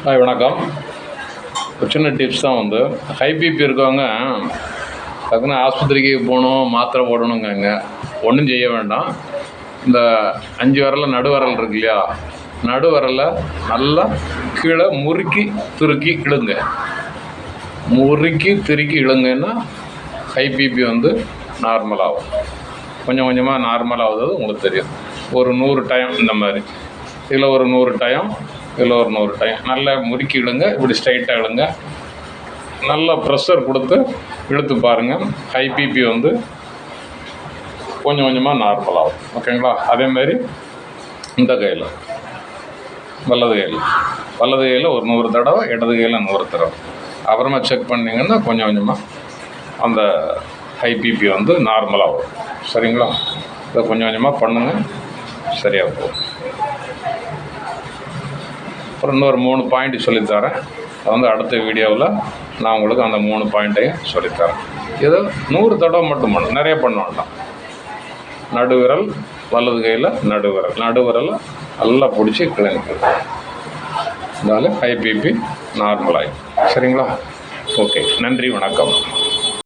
Hi வணக்கம். ஒரு சின்ன டிப்ஸ் தான் வந்து ஹை பிபி இருக்கவங்க டக்குன்னு ஆஸ்பத்திரிக்கு போகணும், மாத்திரை போடணுங்க. ஒன்றும் செய்ய வேண்டாம். இந்த 5 விரலில் நடுவரல் இருக்கு இல்லையா, நடுவரலை நல்லா கீழே முறுக்கி திருக்கி இழுங்க. முறுக்கி திருக்கி இழுங்கன்னா ஹை பிபி வந்து நார்மல் ஆகும். கொஞ்சம் கொஞ்சமாக நார்மல் ஆகுது உங்களுக்கு தெரியும். ஒரு 100 டைம் இந்த மாதிரி, இதில் ஒரு 100 டைம், இதில் ஒரு 100 டைம் நல்லா முறுக்கி இழுங்க. இப்படி ஸ்ட்ரைட்டாக இழுங்க. நல்லா ப்ரெஷர் கொடுத்து இழுத்து பாருங்கள். ஹை பிபி வந்து கொஞ்சம் கொஞ்சமாக நார்மல் ஆகும். ஓகேங்களா? அதேமாரி இந்த கையில், வலது கையில் ஒரு 100 தடவை, இடது கையில் 100 தடவை. அப்புறமா செக் பண்ணிங்கன்னா கொஞ்சம் கொஞ்சமாக அந்த ஹை பிபி வந்து நார்மலாக வரும். சரிங்களா? இதை கொஞ்சம் கொஞ்சமாக பண்ணுங்கள், சரியாக போகும். அப்புறம் இன்னொரு 3 பாயிண்ட் சொல்லித்தரேன். அது வந்து அடுத்த வீடியோவில் நான் உங்களுக்கு அந்த 3 பாயிண்ட்டையும் சொல்லித்தரேன். இதை 100 தடவை மட்டும் பண்ணணும், நிறைய பண்ண வேண்டாம். நடுவிரல், வலது கையில் நடுவிரலை நல்லா பிடிச்சி கிளம்பிக்கணும். அதனால ஹை பிபி நார்மல் ஆகிடும். சரிங்களா? ஓகே, நன்றி, வணக்கம்.